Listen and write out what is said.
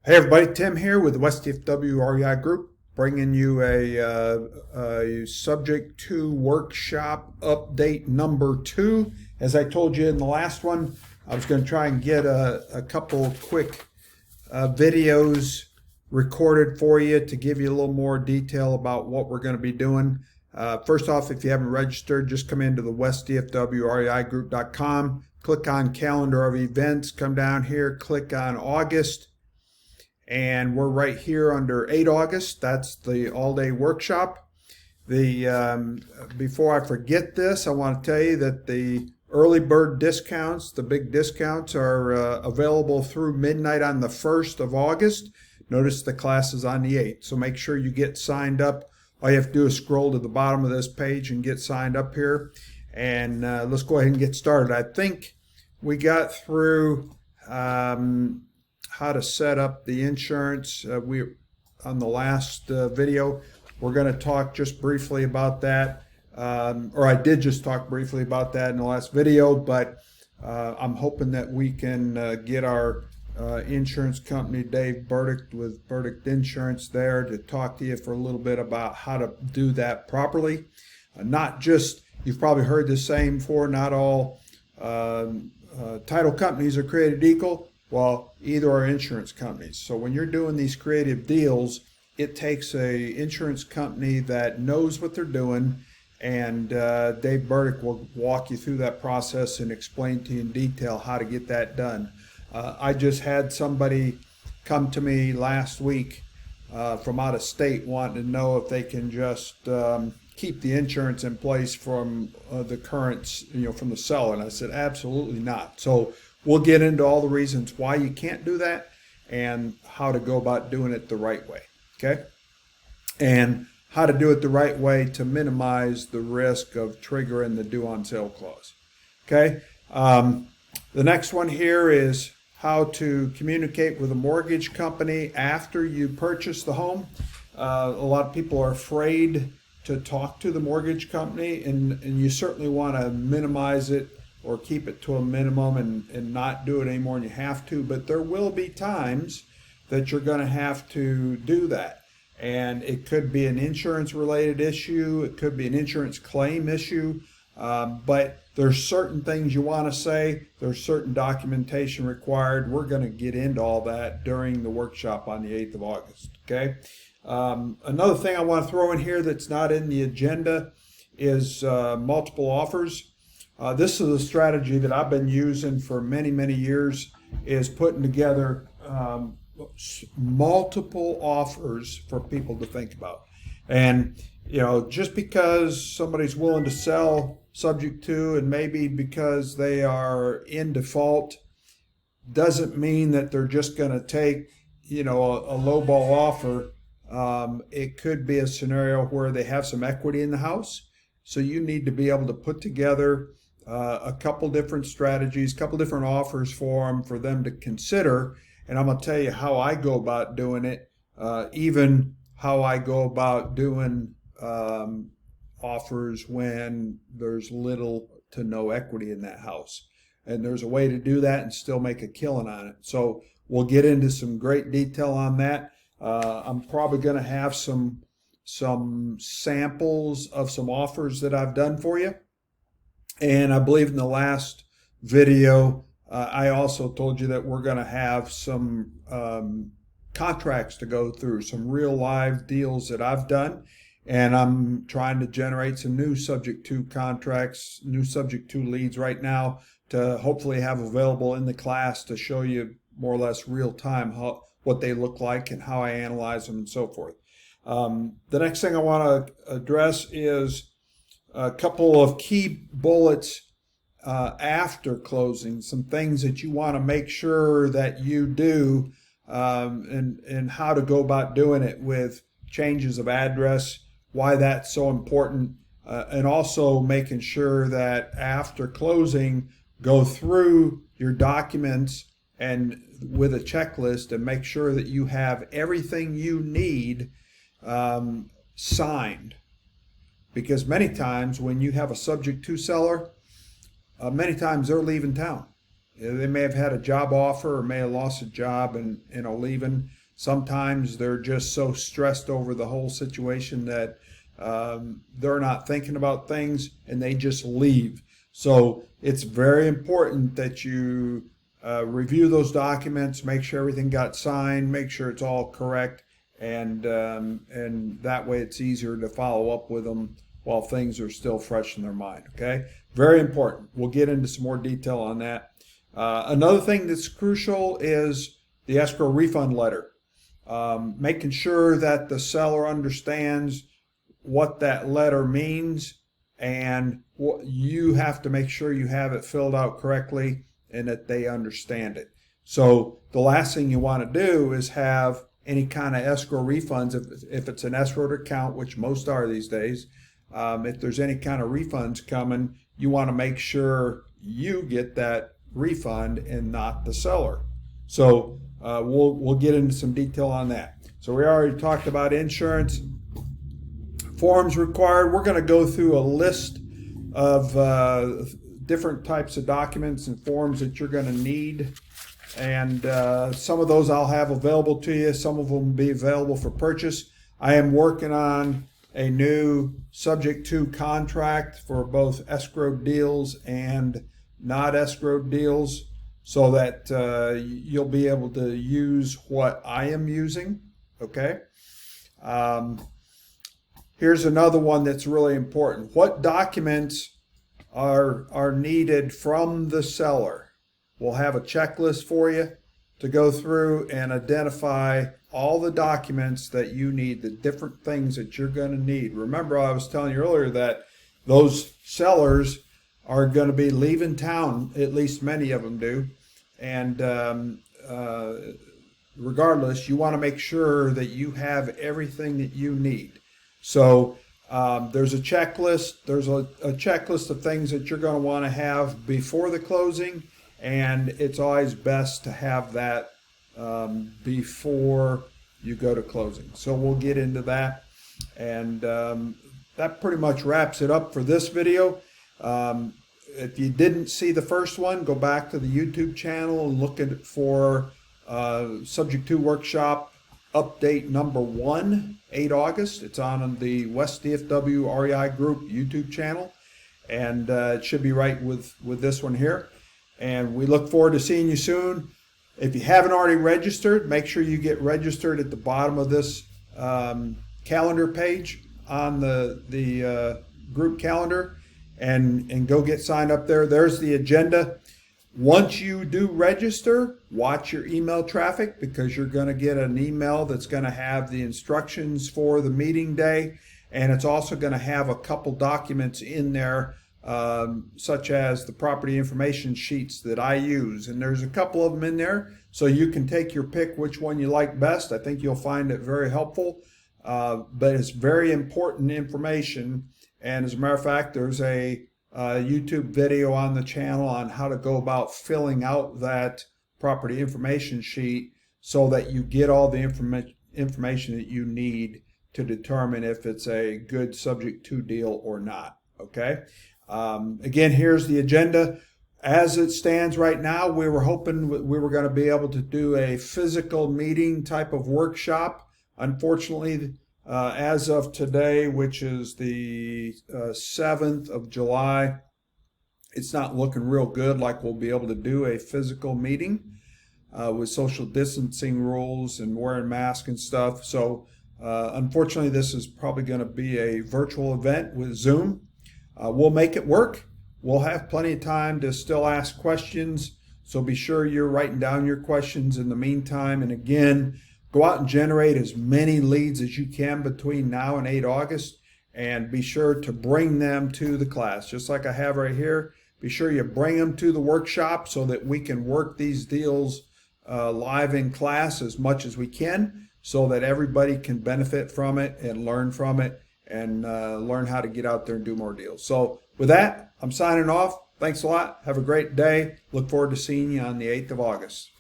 Hey everybody, Tim here with the West DFW REI Group, bringing you a subject to workshop update number 2. As I told you in the last one, I was going to try and get a couple quick videos recorded for you to give you a little more detail about what we're going to be doing. First off, if you haven't registered, just come into the westdfwreigroup.com, click on calendar of events, come down here, click on August. And we're right here under 8 August. That's the all-day workshop. Before I forget this, I want to tell you that the early bird discounts, the big discounts, are available through midnight on the 1st of August. Notice the class is on the 8th, so make sure you get signed up. All you have to do is scroll to the bottom of this page and get signed up here. And let's go ahead and get started. I think we got through how to set up the insurance. On the last video, we're going to talk just briefly about that, or I did just talk briefly about that in the last video, but I'm hoping that we can get our insurance company, Dave Burdick with Burdick Insurance, there to talk to you for a little bit about how to do that properly. Not just, you've probably heard this saying before, not all title companies are created equal. Well, either are insurance companies. So when you're doing these creative deals, it takes a insurance company that knows what they're doing, and Dave Burdick will walk you through that process and explain to you in detail how to get that done. I just had somebody come to me last week from out of state wanting to know if they can just keep the insurance in place from the current, from the seller, and I said absolutely not. So we'll get into all the reasons why you can't do that and how to go about doing it the right way, okay? And how to do it the right way to minimize the risk of triggering the due on sale clause, okay? The next one here is how to communicate with a mortgage company after you purchase the home. A lot of people are afraid to talk to the mortgage company, and you certainly want to minimize it or keep it to a minimum and not do it any more than you have to. But there will be times that you're going to have to do that. And it could be an insurance related issue. It could be an insurance claim issue. But there's certain things you want to say. There's certain documentation required. We're going to get into all that during the workshop on the 8th of August. Okay. Another thing I want to throw in here that's not in the agenda is multiple offers. This is a strategy that I've been using for many, many years, is putting together multiple offers for people to think about. And, just because somebody's willing to sell subject to, and maybe because they are in default, doesn't mean that they're just going to take, a lowball offer. It could be a scenario where they have some equity in the house. So you need to be able to put together a couple different strategies, a couple different offers for them to consider. And I'm going to tell you how I go about doing it, even how I go about doing offers when there's little to no equity in that house. And there's a way to do that and still make a killing on it. So we'll get into some great detail on that. I'm probably going to have some samples of some offers that I've done for you. And I believe in the last video, I also told you that we're going to have some contracts to go through, some real live deals that I've done. And I'm trying to generate some new subject to contracts, new subject to leads right now to hopefully have available in the class to show you more or less real time what they look like and how I analyze them and so forth. The next thing I want to address is a couple of key bullets after closing, some things that you want to make sure that you do, and how to go about doing it with changes of address, why that's so important, and also making sure that after closing, go through your documents and with a checklist and make sure that you have everything you need signed. Because many times when you have a subject to seller, many times they're leaving town. They may have had a job offer or may have lost a job and leaving. Sometimes they're just so stressed over the whole situation that they're not thinking about things and they just leave. So it's very important that you review those documents, make sure everything got signed, make sure it's all correct, and that way it's easier to follow up with them while things are still fresh in their mind. Okay, very important. We'll get into some more detail on that. Another thing that's crucial is the escrow refund letter. Making sure that the seller understands what that letter means, and what you have to make sure you have it filled out correctly and that they understand it. So the last thing you want to do is have any kind of escrow refunds if it's an escrowed account, which most are these days. If there's any kind of refunds coming, you want to make sure you get that refund and not the seller. So we'll get into some detail on that. So we already talked about insurance. Forms required. We're going to go through a list of different types of documents and forms that you're going to need. And some of those I'll have available to you. Some of them will be available for purchase. I am working on a new subject to contract for both escrowed deals and not escrowed deals, so that you'll be able to use what I am using. Okay. Here's another one that's really important. What documents are needed from the seller? We'll have a checklist for you to go through and identify all the documents that you need, the different things that you're going to need. Remember, I was telling you earlier that those sellers are going to be leaving town, at least many of them do. And regardless, you want to make sure that you have everything that you need. So there's a checklist. There's a checklist of things that you're going to want to have before the closing, and it's always best to have that before you go to closing. So we'll get into that, and that pretty much wraps it up for this video. If you didn't see the first one, go back to the YouTube channel and look at it for Subject to Workshop update number 1, 8 August. It's on the West DFW REI Group YouTube channel, and it should be right with this one here. And we look forward to seeing you soon. If you haven't already registered, make sure you get registered at the bottom of this calendar page on the group calendar, and go get signed up there. There's the agenda. Once you do register, watch your email traffic, because you're going to get an email that's going to have the instructions for the meeting day, and it's also going to have a couple documents in there, such as the property information sheets that I use, and there's a couple of them in there, so you can take your pick which one you like best. I think you'll find it very helpful, but it's very important information. And as a matter of fact, there's a YouTube video on the channel on how to go about filling out that property information sheet so that you get all the information that you need to determine if it's a good subject to deal or not. Okay. Again, here's the agenda. As it stands right now, we were hoping we were going to be able to do a physical meeting type of workshop. Unfortunately, as of today, which is the 7th of July, it's not looking real good like we'll be able to do a physical meeting with social distancing rules and wearing masks and stuff. So unfortunately, this is probably going to be a virtual event with Zoom. We'll make it work. We'll have plenty of time to still ask questions, so be sure you're writing down your questions in the meantime. And again, go out and generate as many leads as you can between now and 8 August, and be sure to bring them to the class. Just like I have right here, be sure you bring them to the workshop so that we can work these deals live in class as much as we can, so that everybody can benefit from it and learn from it, and learn how to get out there and do more deals. So with that, I'm signing off. Thanks a lot. Have a great day. Look forward to seeing you on the 8th of August.